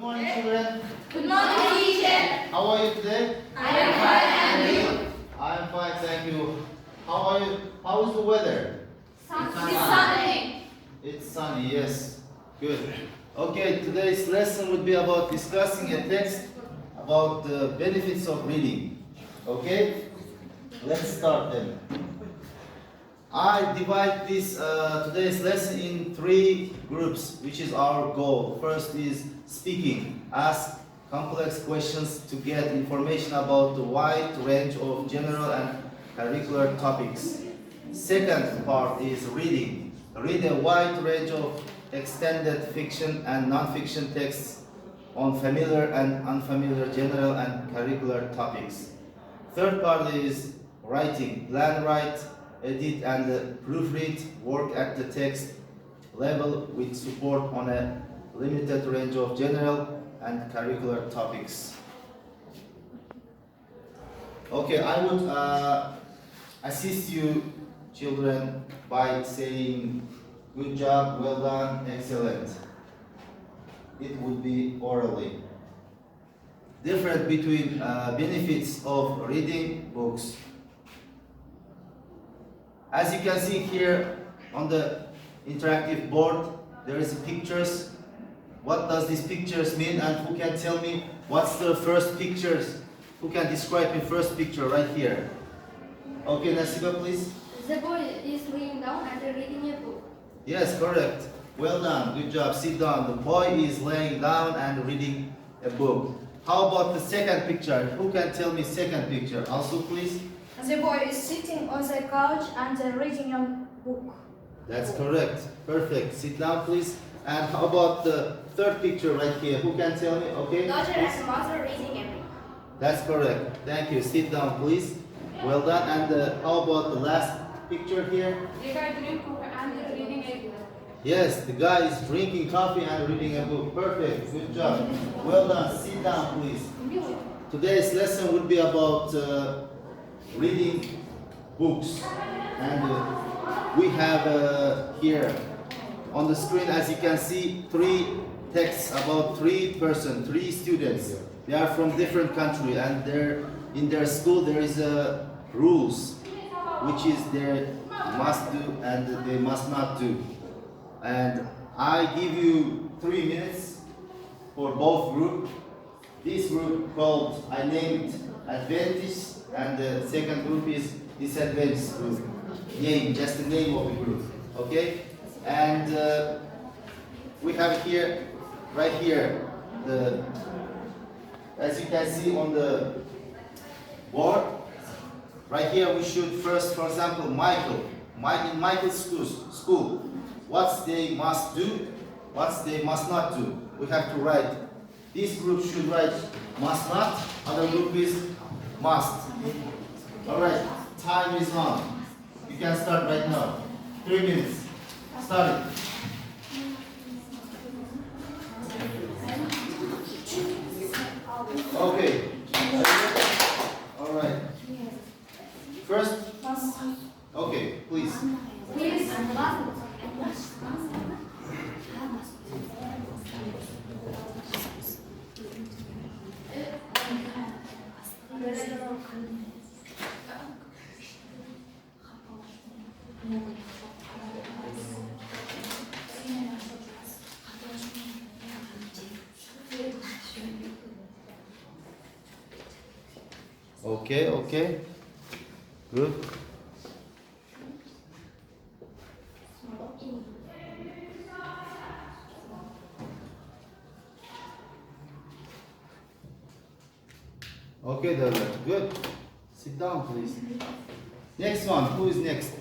morning, children. Good morning, teacher. How are you today? I am fine, and you? I am fine, thank you. How are you? How is the weather? It's sunny. It's sunny, yes. Good. Okay, today's lesson would be about discussing a text about the benefits of reading. Okay? Let's start then. I divide this today's lesson in 3 groups, which is our goal. First is speaking. Ask complex questions to get information about the wide range of general and curricular topics. Second part is reading. Read a wide range of extended fiction and non-fiction texts on familiar and unfamiliar general and curricular topics. Third part is writing. Plan, write, edit and proofread, work at the text level with support on a limited range of general and curricular topics. Okay, I would assist you children by saying good job, well done, excellent. It would be orally. Difference between benefits of reading books. As you can see here on the interactive board, there is pictures. What does these pictures mean, and who can tell me what's the first pictures? Who can describe me first picture right here? Okay, Nasiba, please. The boy is laying down and reading a book. Yes, correct. Well done. Good job. Sit down. The boy is laying down and reading a book. How about the second picture? Who can tell me second picture? Also, please. The boy is sitting on the couch and reading a book. That's correct. Perfect. Sit down, please. And how about the third picture right here? Who can tell me? Okay. Daughter and mother reading a book. That's correct. Thank you. Sit down, please. Well done. And how about the last picture here? The guy drinking and reading a book. Yes, the guy is drinking coffee and reading a book. Perfect. Good job. Well done. Sit down, please. Today's lesson would be about reading books. And we have here on the screen, as you can see, 3 texts about 3 students. They are from different countries, and in their school there is rules, which is they must do and they must not do. And I give you 3 minutes for both groups. This group called, I named Adventist, and the second group is Disadvantaged group. Name, just the name of the group. Okay? And we have here, right here, as you can see on the board, right here we should first, for example, in Michael's school, what they must do, what they must not do. We have to write. This group should write must not, other group is must. Alright, time is on. You can start right now. 3 minutes. Start it. Okay. Alright. First. Okay, please. Okay. Good. Okay, Darla. Good. Sit down, please. Next one. Who is next?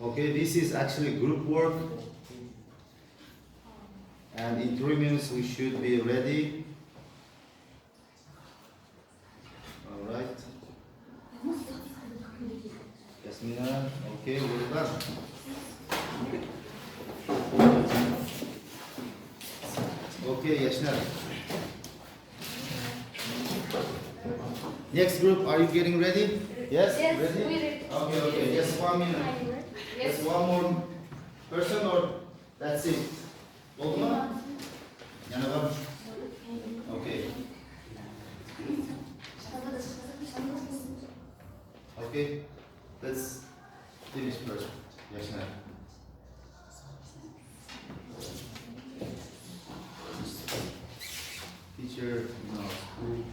Okay, this is actually group work. And in 3 minutes we should be ready. Alright. Yasmina, okay, well done. Okay, Yashna. Next group, are you getting ready? Yes? Yes, Ready? we're ready. Okay, okay, just 1 minute. Yes. Just one more person or that's it? Oldu mu? Yana var mı? Okay. Okay, let's finish first. Yashna. Teacher, no, school.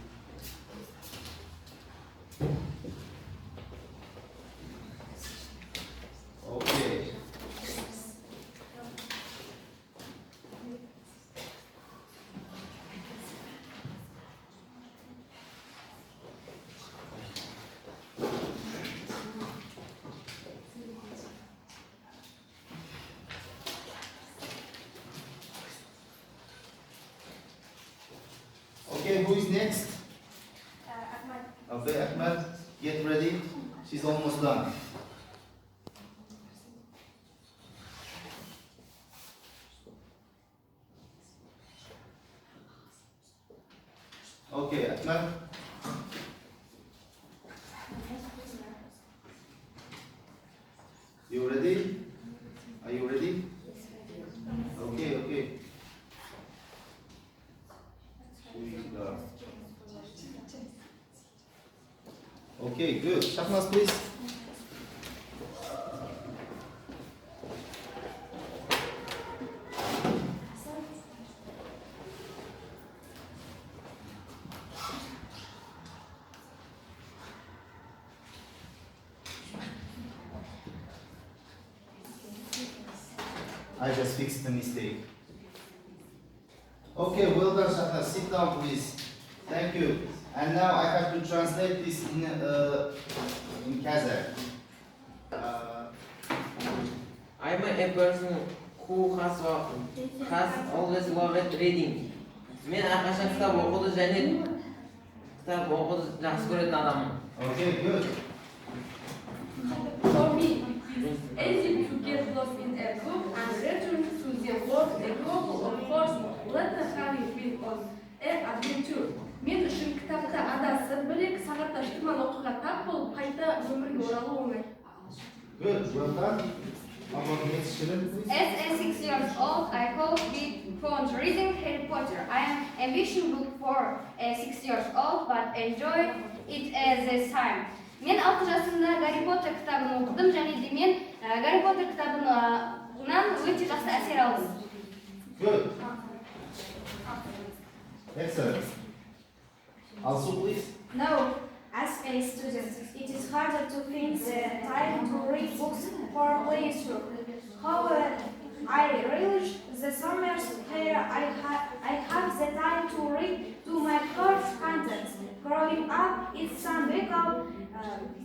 Okay. Okay, who is next? Okay, Ahmed, get ready. She's almost done. Okay, Ahmed. You ready? Are you ready? Okay, okay. Okay, good. Shahmas, please. I just fixed the mistake. Okay, well done, Shahnas. Sit down, please. Thank you. And now I have to translate this in Kazakh. I'm a person who has always loved reading. Men әрқашан кітап оқуды және кітап оқуды жақсы көретін адаммын. Okay, good. For me, it is easy to get lost in a book and return to the world a global of course, let the having been on an adventure. Мен үшін кітапта адасып, бір-екі сағатта шытырман оқуға тап болып, қайта өмірге оралу оңай. Good, well done. How about next children, please? As a 6 years old, I could be found reading Harry Potter. I am ambition book for a 6 years old, but enjoy it at the time. Мен 6 жасымда Гарри Поттер кітабын оқыдым және де мен Гарри Поттер кітабынан өте жақсы әсер алдым. Good. Excellent. Also, please. No, as a student, it is harder to find the time to read books for leisure. However, I relish the summers where I have the time to read to my course content. Growing up, it sounded difficult.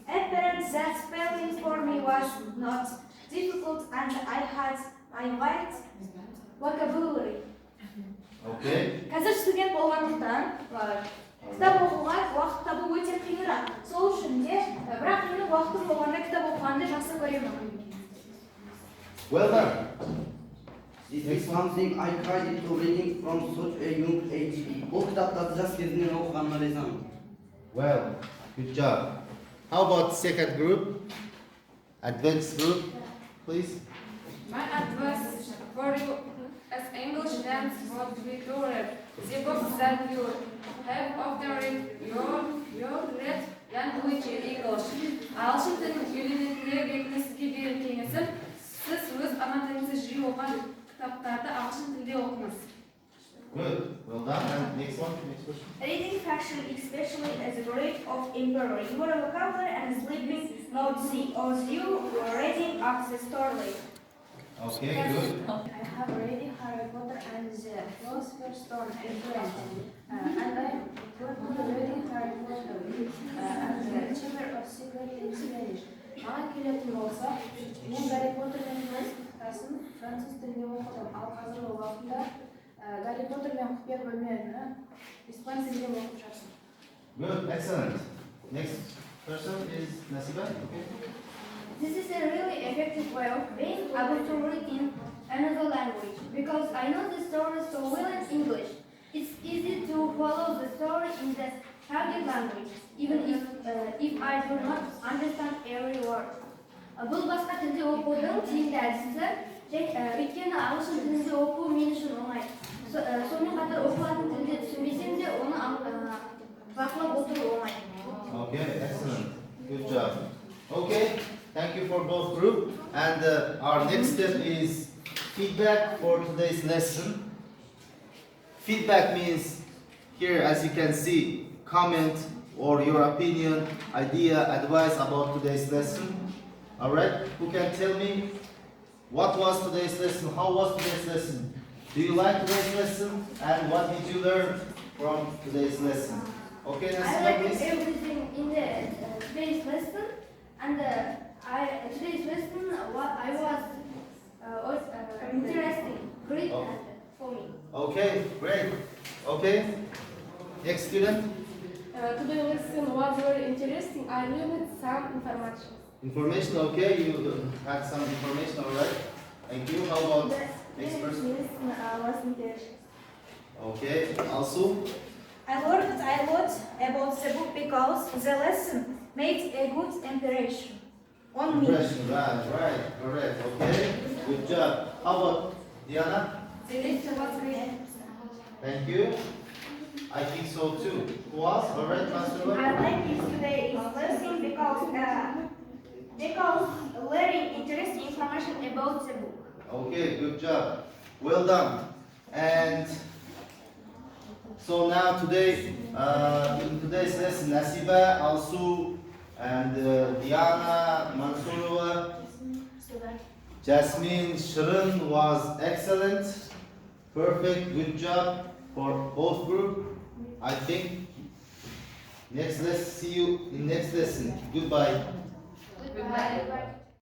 Apparent that spelling for me was not difficult and I liked vocabulary. Okay. Қазір студент болғандықтан кітап оқуға уақыт табу өте қиынырақ. Сол үшін де бірақ менің уақытым болғанда кітап оқығанды жақсы көремін. Well done. This is something I tried into reading from such a young age. Бұл кітаптарды жас кезінен оқығаныма ризамын. Well, good job. How about second group? Advanced group, please. My advice for you as English learners would be to read the books that you have often read your read language in English. Ағылшын тілін үйренетіндер ретінде сізге берер кеңесім, сіз өз ана тіліңізде жиі оқыған кітаптарды ағылшын тілде оқыңыз. Good. Well done. And next one. Next question. Reading fiction, especially as a grade of improving your vocabulary and sleeping notes as you were reading up the story. Okay, good. I have read Harry Potter and the Philosopher's Stone in French, and I reading Harry Potter and the Chamber of Secrets in Spanish. маған келетін болса, мен Гарри Поттер мен кітасын француз тілінде оқыдым, ал қазіргі уақытта Гарри Поттер мен құпия бөлмені испан тілінде оқып жатырмын. Good, excellent. Next person is Nasiba. Okay. This is a really effective way of being able to read in another language because I know the story so well in English. It's easy to follow the story in the target language, even if I do not understand every word. Бұл басқа тілде оқудың тиімді әдісі, өйткені ағылшын тілінде оқу мен үшін оңай. Сонымен қатар оқылатын тілде түсінбесем де оны бақылап отыру оңай. Okay, excellent. Good job. Okay, thank you for both group. And our next step is feedback for today's lesson. Feedback means here, as you can see, comment or your opinion, idea, advice about today's lesson. All right, who can tell me what was today's lesson? How was today's lesson? Do you like today's lesson? And what did you learn from today's lesson? Okay, I Nasiba, like please. everything in the today's lesson, and today's lesson I was interesting, great for me. Okay, great. Okay, next student. Today's lesson was very interesting. I learned some information. Information, okay, you had some information, all right. Thank you. How about next person? was interesting. Okay, also. I learned a lot about the book because the lesson made a good impression on me. Impression, right, correct, okay. Good job. How about Diana? The lesson was great. Thank you. I think so too. Who else? All right, Master. I like today's lesson because learning interesting information about the book. Okay, good job. Well done. And so now today, in today's lesson, Nasiba, Alsu, and Diana, Mansurova, Jasmine, Shirin was excellent. Perfect, good job for both group. I think next let's see you in next lesson. Goodbye. Goodbye.